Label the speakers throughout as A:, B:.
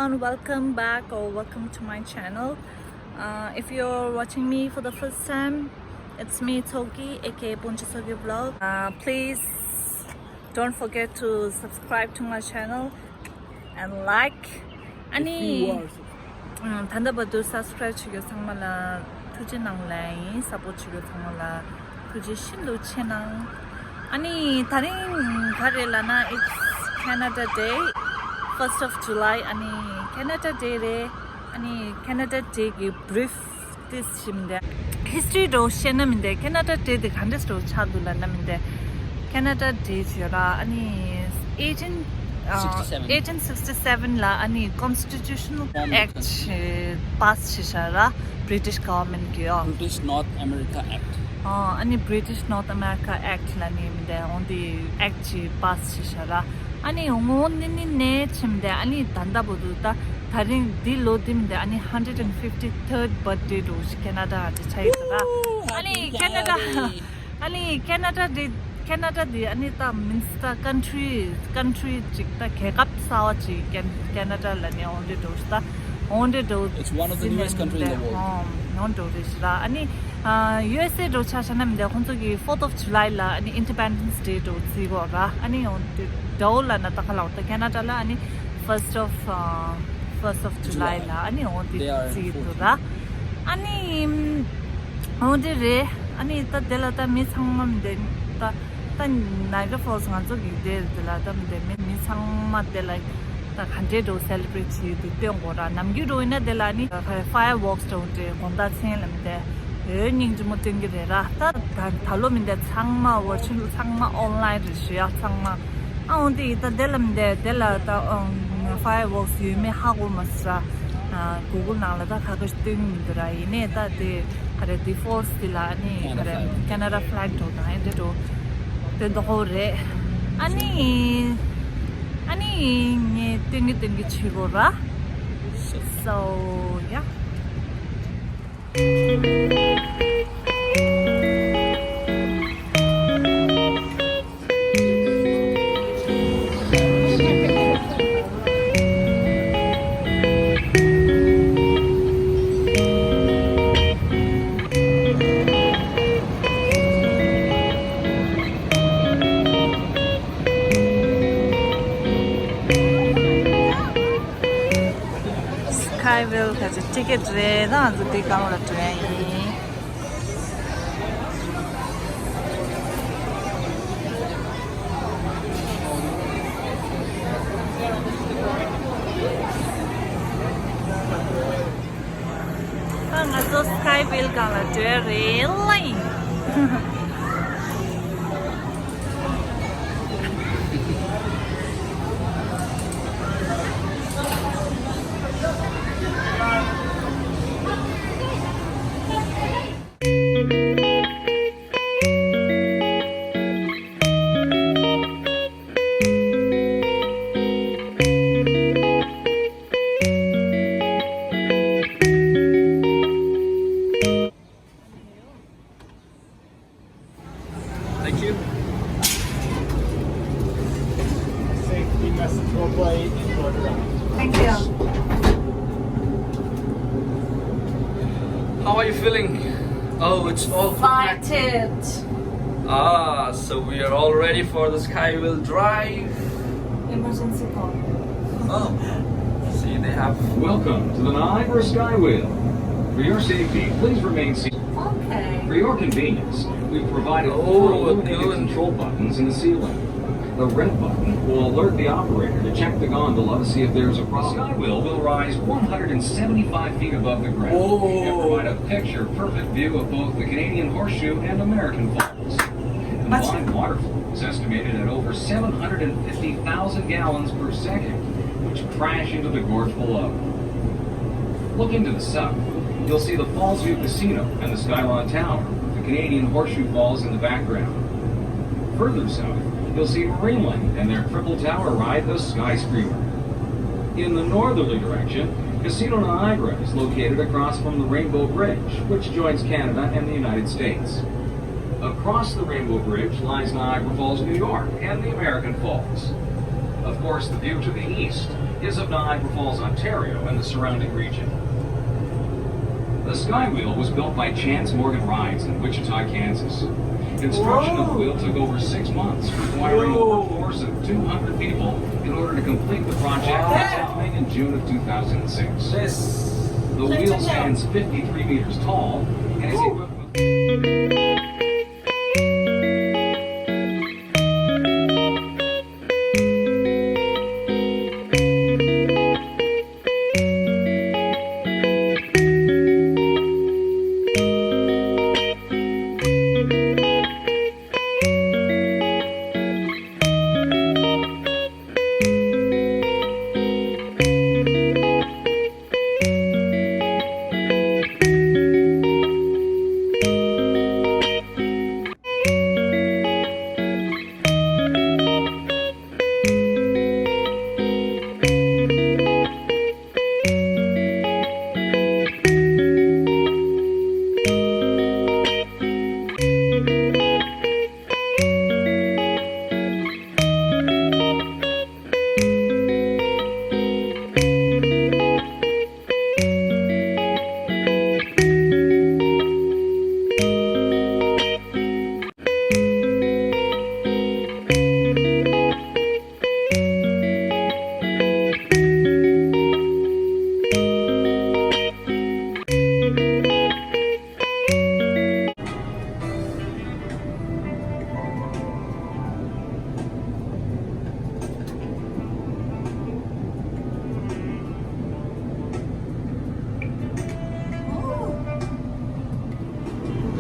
A: everyone, welcome back or welcome to my channel. If you're watching me for the first time, it's me Toki aka Ponchasogi vlog. Please don't forget to subscribe to my channel and like. Ani 단다바도 subscribe 치고 상말라 투진낭 라인 support 치고 상말라 투지 신도 채낭. 아니 다른 가relana it's Canada Day. 1st of July ani Canada Day re ani Canada Day ki brief this shimde history do shenaminde Canada Day de kandes do chadula naminde Canada Day jira ani 1867 la ani constitutional act pass shara British government ki
B: British North America Act.
A: ani British North America Act la nimde on the act pass shara 아니 오모니니 네 침대 아니 단다보도다 다른 딜로dim데 아니 153rd birthday 도 캐나다 차이더라 아니 캐나다 디 아니 다 민스터 country 직다 개갑 사와지 캐나다 라니 온데 도스다 온데 도
B: It's one of the newest country in the world.
A: 논도 되시라 아니 USA 도 차샤남데 혼속이 4th of July 라 아니 Independence Day 도 지고라 아니 온데 Dola na takalauta Canada la ani 1st of July la ani odi situra ani odi re ani ta delata mi sangmam de ta Niagara Falls nganzo gi de delata de mi sangma de la ta 100 do celebrate chi du pyongora namgi do ina de la ni fireworks do de gonda chen lam de ning jumo tengire ra ta thalo min de sangma watching sangma online ri sangma 아운데 이따 델람데 델라다 fireworks 유메 하고 마스라 구글 나라다 가고 싶은 분들아 이네 다데 그래 디폴트 딜라니 그래 캐나다 플래그 도 나인데도 된도 호레 아니 네 땡기 치고라 so yeah Skyville has a ticket rate on the big camera train. So Skyville camera train line.
B: Thank you.
C: Safety message will play in Florida.
A: Thank you.
B: How are you feeling? Oh, it's all
A: Excited.
B: So we are all ready for the Skywheel drive.
A: Emergency call.
B: Oh, see they have.
D: Welcome to the Niagara Skywheel. For your safety, please remain seated.
A: Okay.
D: For your convenience, we've provided
B: Oh,
D: four illuminated
B: good.
D: control buttons in the ceiling. The red button will alert the operator to check the gondola to see if there's a problem. The Skywheel will rise 175 feet above the ground and provide a picture-perfect view of both the Canadian Horseshoe and American Falls. The combined water flow is estimated at over 750,000 gallons per second, which crash into the gorge below. Looking to the south, you'll see the Falls View Casino and the Skylon Tower, with the Canadian Horseshoe Falls in the background. Further south, you'll see Marineland and their triple tower ride, the Sky Screamer. In the northerly direction, Casino Niagara is located across from the Rainbow Bridge, which joins Canada and the United States. Across the Rainbow Bridge lies Niagara Falls, New York, and the American Falls. Of course, the view to the east is of Niagara Falls, Ontario, and the surrounding region. The Skywheel was built by Chance Morgan Rides in Wichita, Kansas. Construction of the wheel took over 6 months, requiring a workforce of 200 people in order to complete the project that's opening in June of 2006. The wheel stands 53 meters tall and is equipped with...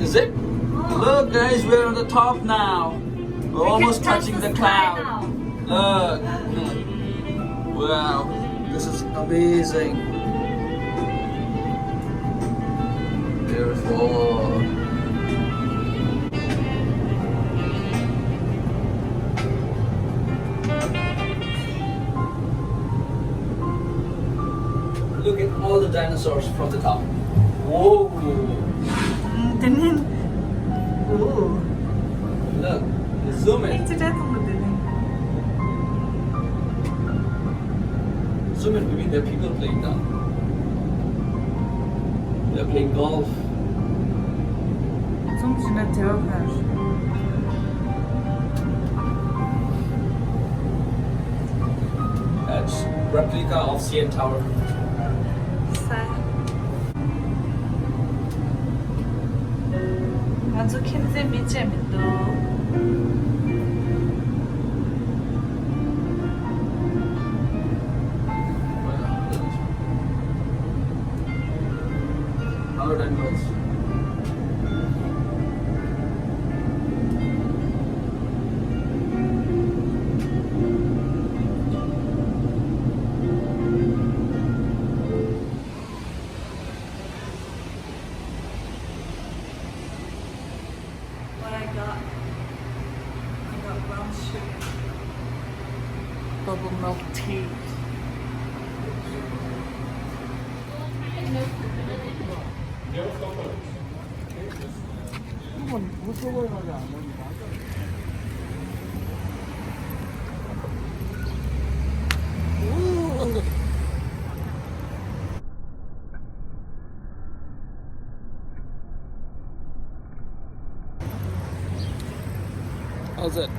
B: Is it? Look guys, we're on the top now. We're almost touching the cloud. Look. Wow. This is amazing. Beautiful. Look at all the dinosaurs from the top. Whoa.
A: Ooh.
B: Look, zoom in. Zoom in, maybe there are people playing now. They're playing golf.
A: Zoom içine cevap ver.
B: That's replica of CN Tower.
A: 아주 캔세 미체미도.
B: Howard animals.
A: What I got brown sugar, bubble milk tea.
B: How's it?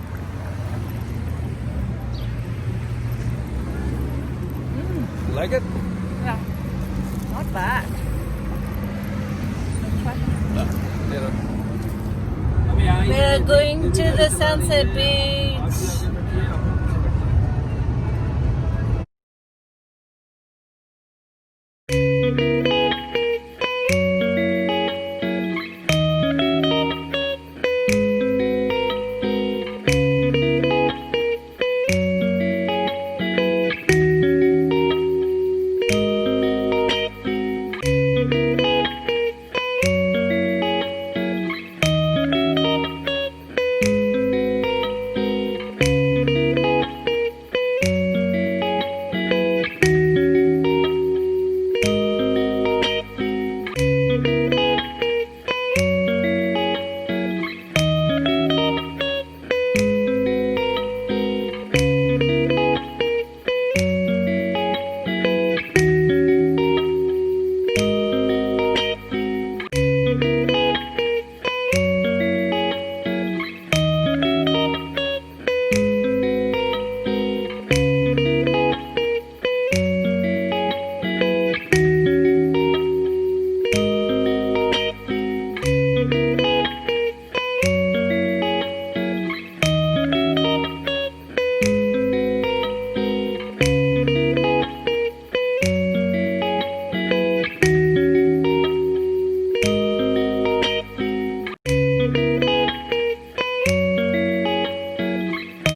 B: You like it?
A: Yeah, not bad. We're going to the Sunset Beach.